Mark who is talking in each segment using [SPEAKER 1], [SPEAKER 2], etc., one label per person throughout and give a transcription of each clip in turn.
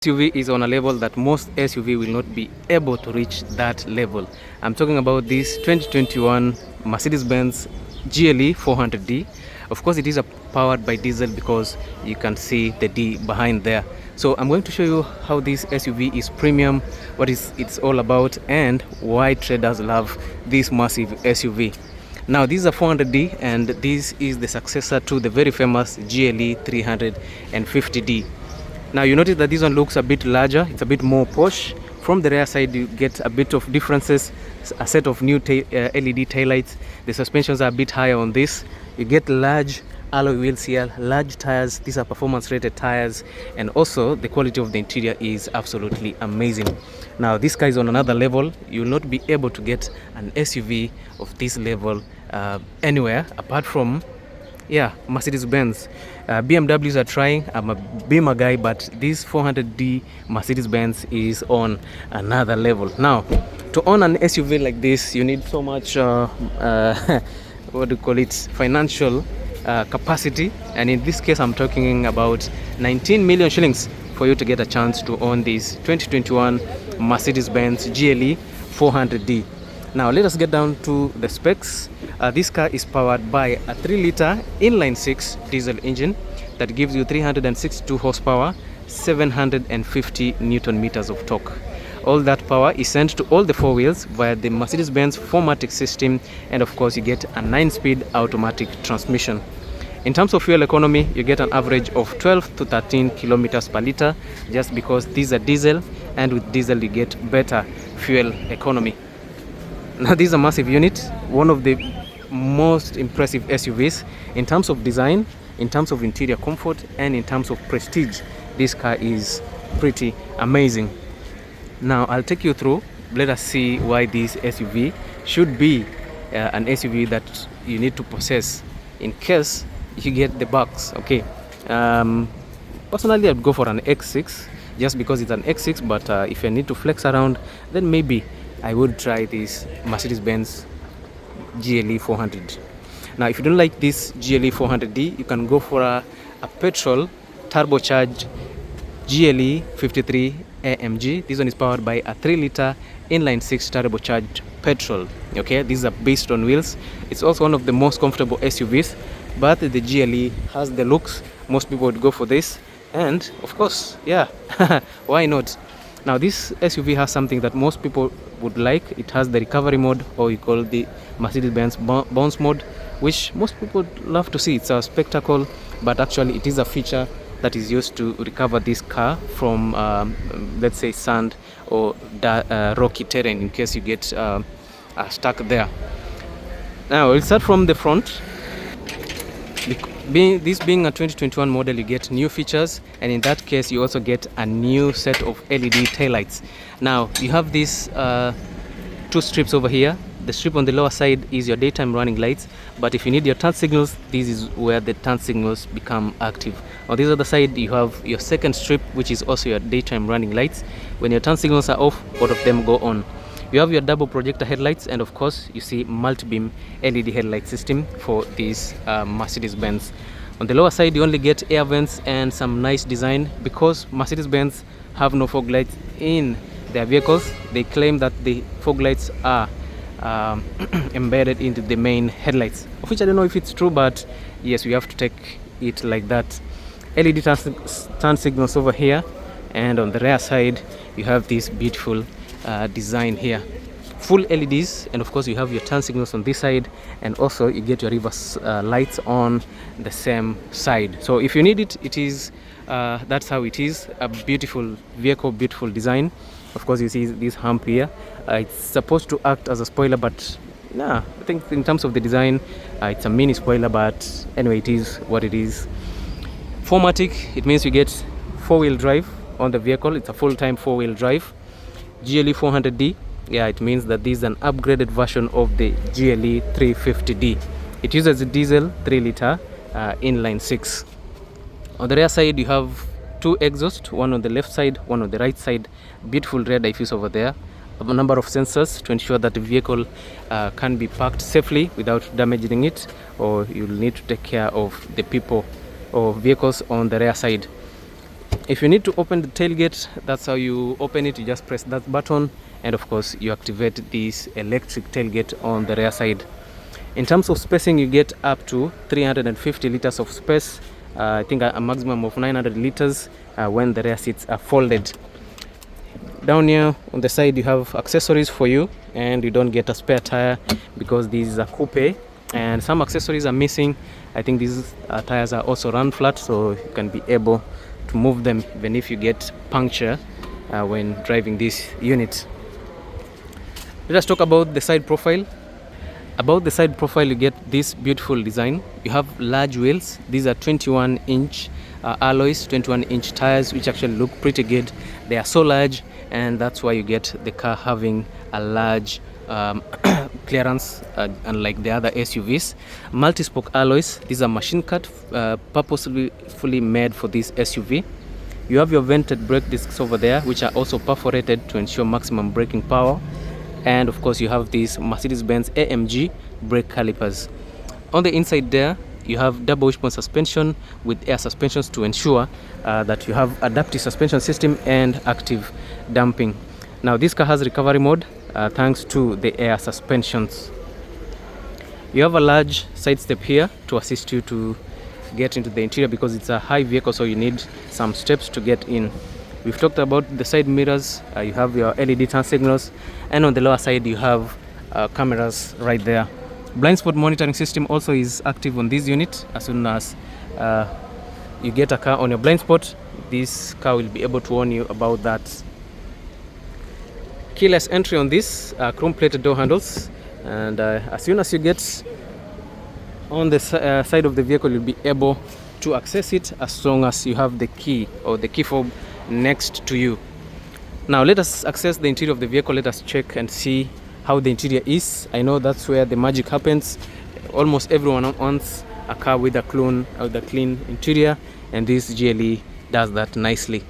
[SPEAKER 1] SUV is on a level that most SUV will not be able to reach that level. I'm talking about this 2021 Mercedes-Benz GLE 400d. Of course, it is powered by diesel because you can see the D behind there. So I'm going to show you how this SUV is premium, what it's all about, and why traders love this massive SUV. Now, this is a 400d, and this is the successor to the very famous GLE 350d. Now you notice that this one looks a bit larger, it's a bit more posh. From the rear side you get a bit of differences, a set of new LED taillights. The suspensions are a bit higher on this. You get large alloy wheels here, large tires. These are performance rated tires, and also the quality of the interior is absolutely amazing. Now this car is on another level. You will not be able to get an SUV of this level anywhere apart from Mercedes-Benz. BMWs are trying. I'm a Beamer guy, but this 400d Mercedes-Benz is on another level. Now, to own an SUV like this, you need so much what do you call it, financial capacity, and in this case I'm talking about 19 million shillings for you to get a chance to own this 2021 Mercedes-Benz GLE 400d. Now let us get down to the specs. This car is powered by a 3-liter inline-6 diesel engine that gives you 362 horsepower, 750 newton meters of torque. All that power is sent to all the four wheels via the Mercedes-Benz 4MATIC system, and of course you get a 9-speed automatic transmission. In terms of fuel economy, you get an average of 12 to 13 kilometers per liter, just because these are diesel, and with diesel you get better fuel economy. Now this is a massive unit, one of the most impressive SUVs in terms of design, in terms of interior comfort, and in terms of prestige. This car is pretty amazing. Now I'll take you through. Let us see why this SUV should be an SUV that you need to possess in case you get the bucks. Okay, personally I'd go for an X6 just because it's an X6, but if I need to flex around, then maybe I would try this Mercedes-Benz GLE 400. Now if you don't like this GLE 400d, you can go for a petrol turbocharged GLE 53 AMG. This one is powered by a 3-liter inline-6 turbocharged petrol. Okay, these are based on wheels. It's also one of the most comfortable SUVs, but the GLE has the looks. Most people would go for this, and of course, why not? Now this SUV has something that most people would like. It has the recovery mode, or you call the Mercedes-Benz bounce mode, which most people love to see. It's a spectacle, but actually it is a feature that is used to recover this car from let's say sand or rocky terrain, in case you get stuck there. Now we'll start from the front. This being a 2021 model, you get new features, and in that case you also get a new set of LED taillights. Now you have these two strips over here. The strip on the lower side is your daytime running lights, but if you need your turn signals, this is where the turn signals become active. On this other side you have your second strip, which is also your daytime running lights. When your turn signals are off, both of them go on. You have your double projector headlights, and of course you see multi-beam LED headlight system for this Mercedes-Benz. On the lower side you only get air vents and some nice design, because Mercedes-Benz have no fog lights in their vehicles. They claim that the fog lights are embedded into the main headlights, of which I don't know if it's true, but yes, we have to take it like that. LED turn signals over here, and on the rear side you have this beautiful design here, full LEDs, and of course you have your turn signals on this side, and also you get your reverse lights on the same side. So if you need it, it is that's how it is. A beautiful vehicle, beautiful design. Of course you see this hump here. It's supposed to act as a spoiler, but I think in terms of the design it's a mini spoiler, but anyway, it is what it is. 4MATIC, it means you get 4-wheel drive on the vehicle. It's a full-time 4-wheel drive. GLE 400d, it means that this is an upgraded version of the GLE 350d. It uses a diesel 3-liter inline-6. On the rear side you have two exhausts, one on the left side, one on the right side. Beautiful rear diffuse over there. A number of sensors to ensure that the vehicle can be parked safely without damaging it, or you'll need to take care of the people or vehicles on the rear side. If you need to open the tailgate, that's how you open it. You just press that button, and of course you activate this electric tailgate on the rear side. In terms of spacing, you get up to 350 liters of space. I think a maximum of 900 liters when the rear seats are folded. Down here on the side you have accessories for you, and you don't get a spare tire because this is a coupe and some accessories are missing. I think these tires are also run flat, so you can be able to move them even if you get puncture when driving this unit. Let us talk about the side profile. About the side profile, you get this beautiful design. You have large wheels. These are 21-inch alloys, 21-inch tires, which actually look pretty good. They are so large, and that's why you get the car having a large clearance, unlike the other SUVs. Multi-spoke alloys. These are machine cut, purposely fully made for this SUV. You have your vented brake discs over there, which are also perforated to ensure maximum braking power. And of course you have these Mercedes-Benz AMG brake calipers. On the inside there you have double wishbone suspension with air suspensions to ensure that you have adaptive suspension system and active damping. Now this car has recovery mode thanks to the air suspensions. You have a large side step here to assist you to get into the interior because it's a high vehicle, so you need some steps to get in. We've talked about the side mirrors. You have your LED turn signals, and on the lower side you have cameras right there. Blind spot monitoring system also is active on this unit. As soon as you get a car on your blind spot, this car will be able to warn you about that. Keyless entry on this, chrome plated door handles, and as soon as you get on the side of the vehicle, you'll be able to access it as long as you have the key or the key fob next to you. Now let us access the interior of the vehicle. Let us check and see how the interior is. I know that's where the magic happens. Almost everyone wants a car with a clean interior, and this GLE does that nicely.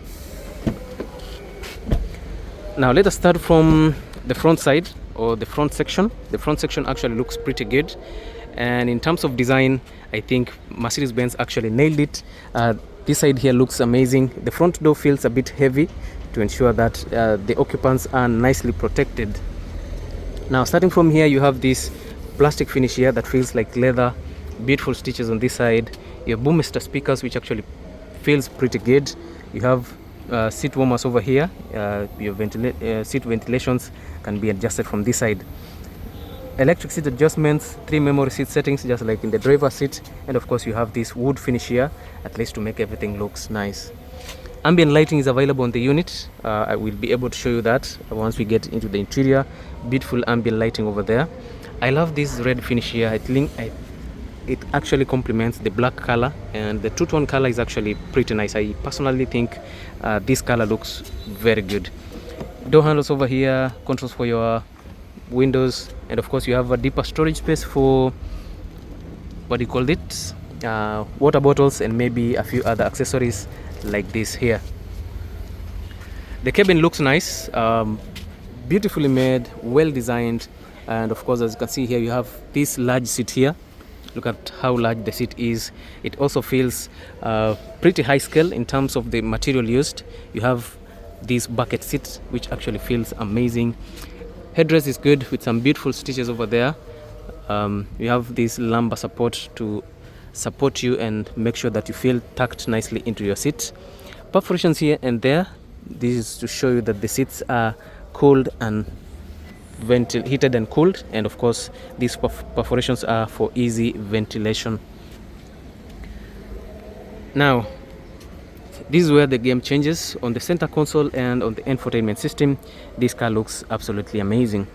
[SPEAKER 1] Now let us start from the front side or the front section. The front section actually looks pretty good, and in terms of design, I think Mercedes-Benz actually nailed it. This side here looks amazing. The front door feels a bit heavy to ensure that the occupants are nicely protected. Now starting from here, you have this plastic finish here that feels like leather. Beautiful stitches on this side. Your Boomster speakers, which actually feels pretty good. You have seat warmers over here. Your seat ventilations can be adjusted from this side. Electric seat adjustments, 3 memory seat settings just like in the driver's seat, and of course you have this wood finish here, at least to make everything looks nice. Ambient lighting is available on the unit. I will be able to show you that once we get into the interior. Beautiful ambient lighting over there. I love this red finish here. I think it actually complements the black color, and the two-tone color is actually pretty nice. I personally think this color looks very good. Door handles over here, controls for your windows, and of course you have a deeper storage space for water bottles and maybe a few other accessories like this here. The cabin looks nice, beautifully made, well designed, and of course as you can see here you have this large seat here. Look at how large the seat is. It also feels pretty high scale in terms of the material used. You have this bucket seat which actually feels amazing. Headrest is good with some beautiful stitches over there. You have this lumbar support to support you and make sure that you feel tucked nicely into your seat. Perforations here and there. This is to show you that the seats are cooled and heated and cooled, and of course these perforations are for easy ventilation. Now this is where the game changes. On the center console and on the infotainment system, this car looks absolutely amazing.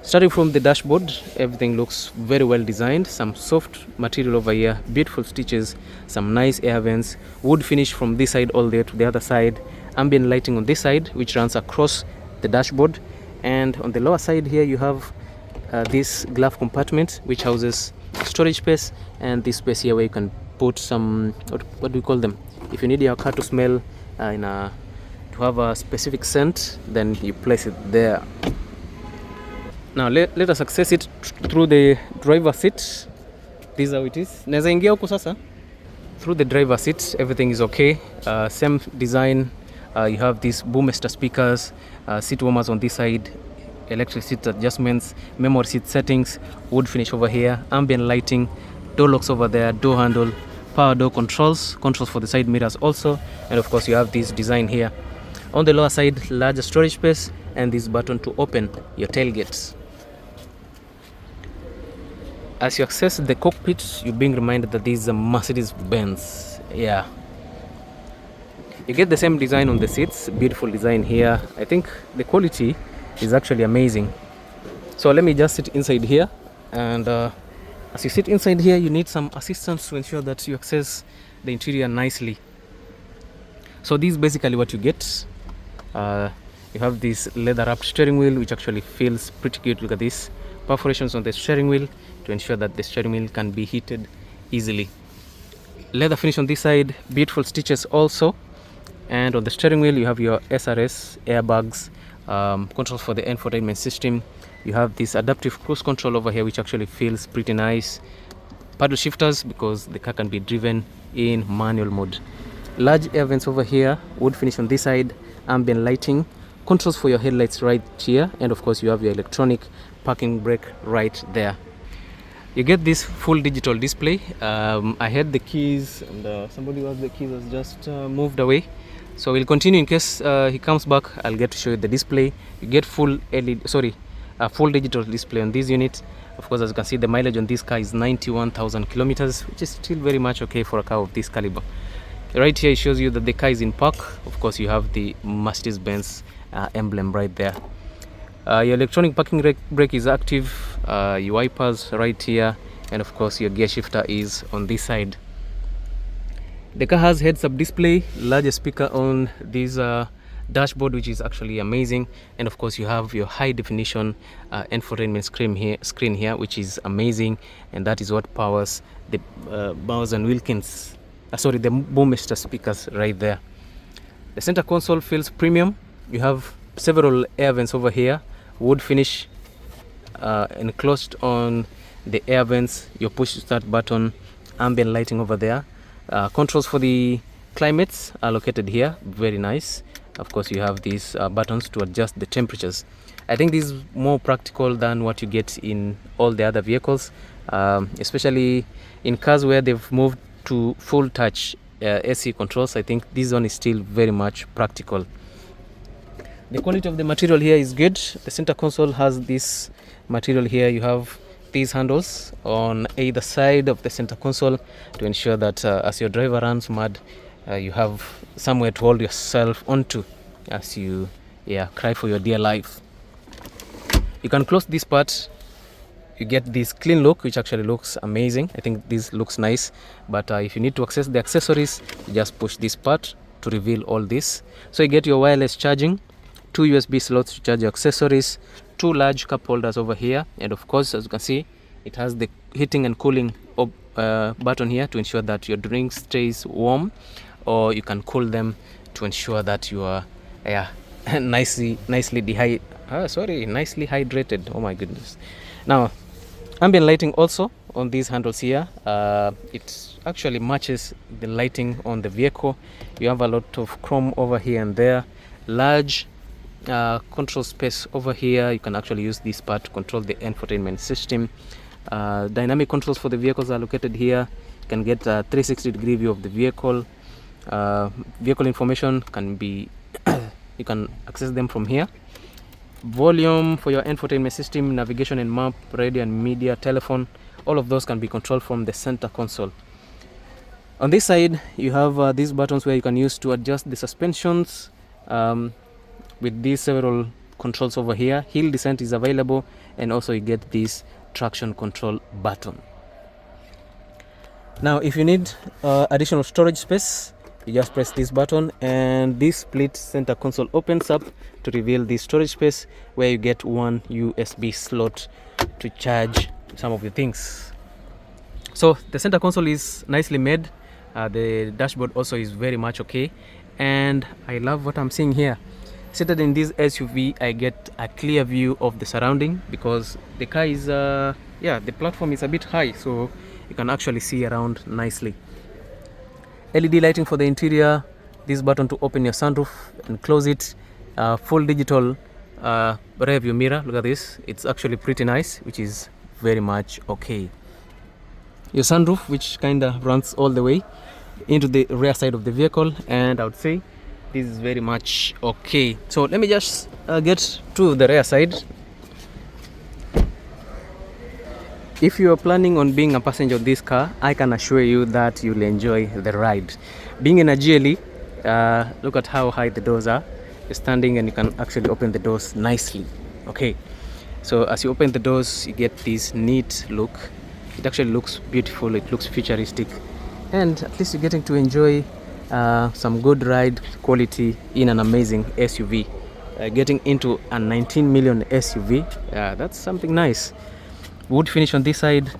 [SPEAKER 1] Starting from the dashboard, everything looks very well designed. Some soft material over here, beautiful stitches, some nice air vents, wood finish from this side all the way to the other side, ambient lighting on this side which runs across the dashboard, and on the lower side here you have this glove compartment which houses storage space, and this space here where you can put some, what do you call them? If you need your car to smell to have a specific scent, then you place it there. Now let us access it through the driver seat. This is how it is. Naweza ingia huko sasa. Through the driver seat, everything is okay. Same design. You have these Boomester speakers, seat warmers on this side, electric seat adjustments, memory seat settings, wood finish over here, ambient lighting, door locks over there, door handle, power door controls for the side mirrors also, and of course you have this design here. On the lower side, larger storage space and this button to open your tailgates. As you access the cockpit, you're being reminded that this is a Mercedes-Benz. Yeah, you get the same design on the seats, beautiful design here. I think the quality is actually amazing. So let me just sit inside here, and as you sit inside here, you need some assistance to ensure that you access the interior nicely. So this is basically what you get. You have this leather wrapped steering wheel, which actually feels pretty good. Look at this, perforations on the steering wheel to ensure that the steering wheel can be heated easily. Leather finish on this side, beautiful stitches also. And on the steering wheel you have your SRS airbags, controls for the infotainment system. You have this adaptive cruise control over here, which actually feels pretty nice. Paddle shifters because the car can be driven in manual mode. Large air vents over here, wood finish on this side, ambient lighting, controls for your headlights right here, and of course you have your electronic parking brake right there. You get this full digital display. I had the keys, and somebody who has the keys has just moved away, so we'll continue. In case he comes back, I'll get to show you the display. You get full full digital display on this unit. Of course, as you can see, the mileage on this car is 91,000 kilometers, which is still very much okay for a car of this caliber. Right here it shows you that the car is in park. Of course, you have the Mercedes-Benz emblem right there. Your electronic parking brake is active, your wipers right here, and of course your gear shifter is on this side. The car has heads-up display, larger speaker on this dashboard, which is actually amazing, and of course you have your high definition infotainment screen here, which is amazing, and that is what powers the Bowers and Wilkins, the Boomester speakers right there. The center console feels premium. You have several air vents over here, wood finish enclosed on the air vents, your push start button, ambient lighting over there. Controls for the climates are located here, very nice. Of course you have these buttons to adjust the temperatures. I think this is more practical than what you get in all the other vehicles, especially in cars where they've moved to full touch AC controls. I think this one is still very much practical. The quality of the material here is good. The center console has this material here. You have these handles on either side of the center console to ensure that as your driver runs mad, you have somewhere to hold yourself onto as you cry for your dear life. You can close this part. You get this clean look, which actually looks amazing. I think this looks nice, but if you need to access the accessories, you just push this part to reveal all this. So you get your wireless charging, 2 USB slots to charge your accessories, 2 large cup holders over here, and of course, as you can see, it has the heating and cooling button here to ensure that your drink stays warm, or you can cool them to ensure that you are nicely hydrated. Oh my goodness. Now, ambient lighting also on these handles here. It actually matches the lighting on the vehicle. You have a lot of chrome over here and there. Large control space over here. You can actually use this part to control the infotainment system. Dynamic controls for the vehicles are located here. You can get a 360-degree view of the vehicle. Vehicle information can be you can access them from here. Volume for your infotainment system, navigation and map, radio and media, telephone, all of those can be controlled from the center console. On this side you have these buttons where you can use to adjust the suspensions. With these several controls over here, hill descent is available, and also you get this traction control button. Now if you need additional storage space, you just press this button and this split center console opens up to reveal the storage space, where you get 1 USB slot to charge some of the things. So the center console is nicely made. The dashboard also is very much okay, and I love what I'm seeing here. Seated in this SUV, I get a clear view of the surrounding because the car is the platform is a bit high, so you can actually see around nicely. LED lighting for the interior, this button to open your sunroof and close it, full digital rear view mirror. Look at this, it's actually pretty nice, which is very much okay. Your sunroof, which kind of runs all the way into the rear side of the vehicle, and I would say this is very much okay. So let me just get to the rear side. If you are planning on being a passenger of this car, I can assure you that you'll enjoy the ride. Being in a GLE, look at how high the doors are. You're standing and you can actually open the doors nicely. Okay, so as you open the doors, you get this neat look. It actually looks beautiful, it looks futuristic, and at least you're getting to enjoy some good ride quality in an amazing SUV. Getting into a 19 million SUV, that's something nice. Wood finish on this side.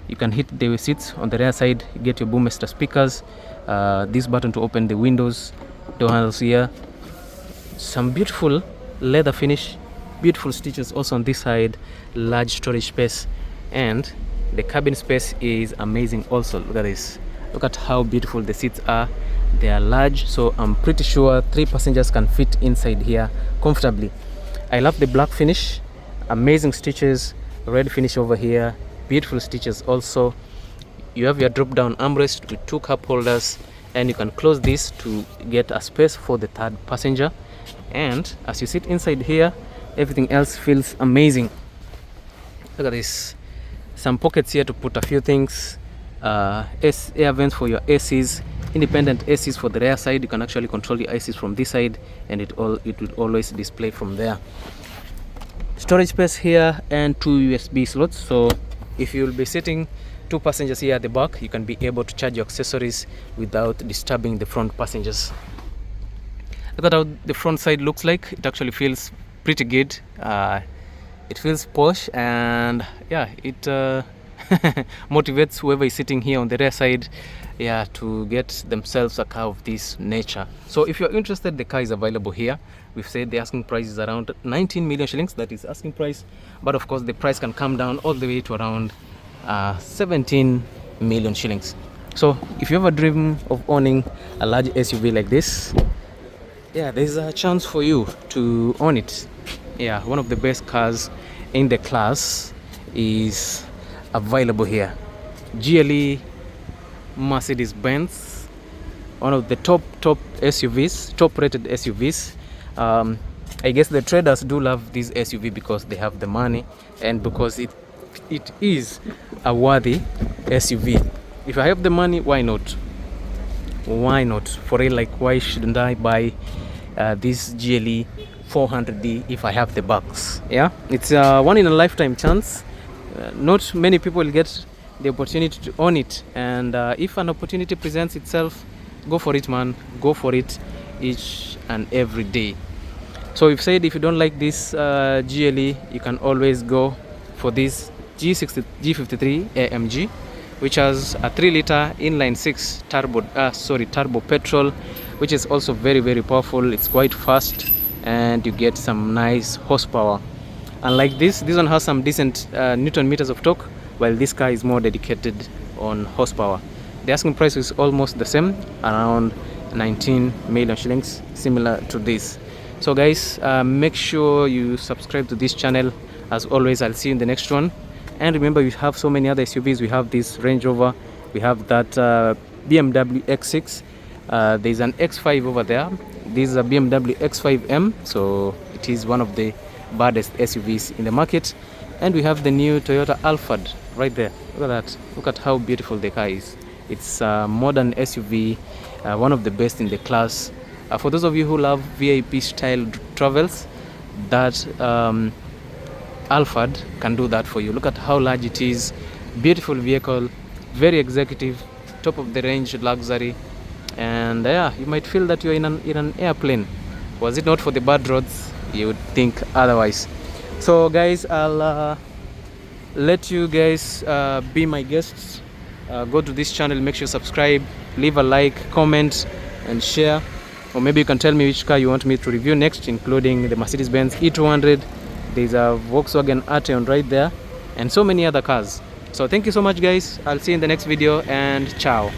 [SPEAKER 1] You can hit the seats on the rear side. You get your Boommaster speakers, this button to open the windows, door handles here, some beautiful leather finish, beautiful stitches also on this side, large storage space, and the cabin space is amazing also. Look at this, look at how beautiful the seats are. They are large, so I'm pretty sure 3 passengers can fit inside here comfortably. I love the black finish, amazing stitches, red finish over here, beautiful stitches also. You have your drop down armrest with 2 cup holders, and you can close this to get a space for the 3rd passenger. And as you sit inside here, everything else feels amazing. Look at this, some pockets here to put a few things, air vents for your ACs, independent ACs for the rear side. You can actually control your ACs from this side, and it will always display from there. Storage space here and 2 USB slots, so if you will be sitting 2 passengers here at the back, you can be able to charge your accessories without disturbing the front passengers. Look at how the front side looks like. It actually feels pretty good. It feels posh, and yeah, it motivates whoever is sitting here on the rear side, to get themselves a car of this nature. So if you're interested, the car is available here. We've said the asking price is around 19 million shillings. That is asking price, but of course the price can come down all the way to around 17 million shillings. So if you ever dream of owning a large SUV like this, there's a chance for you to own it. One of the best cars in the class is available here. GLE Mercedes-Benz, one of the top SUVs, top rated SUVs. I guess the traders do love this SUV because they have the money, and because it is a worthy SUV. If I have the money, why not? Why not? For real, like, why shouldn't I buy this GLE 400d if I have the bucks? It's a one in a lifetime chance. Not many people will get the opportunity to own it, and if an opportunity presents itself, go for it, man. Go for it each and every day. So we've said if you don't like this GLE, you can always go for this G53 AMG, which has a 3-liter inline 6 turbo petrol, which is also very, very powerful. It's quite fast, and you get some nice horsepower. Unlike this one has some decent Newton meters of torque, while this car is more dedicated on horsepower. The asking price is almost the same, around 19 million shillings, similar to this. So guys, make sure you subscribe to this channel. As always, I'll see you in the next one. And remember, we have so many other SUVs. We have this Range Rover, we have that BMW X6, there's an X5 over there. This is a BMW X5M, so it is one of the baddest SUVs in the market. And we have the new Toyota Alphard right there. Look at that. Look at how beautiful the car is. It's a modern SUV, one of the best in the class. For those of you who love VIP style travels, that Alphard can do that for you. Look at how large it is. Beautiful vehicle, very executive, top of the range luxury, and you might feel that you're in an airplane. Was it not for the bad roads, you would think otherwise. So guys, I'll let you guys be my guests. Go to this channel, make sure you subscribe, leave a like, comment and share, or maybe you can tell me which car you want me to review next, including the Mercedes-Benz E200. There's a Volkswagen Arteon right there, and so many other cars. So thank you so much guys. I'll see you in the next video, and ciao.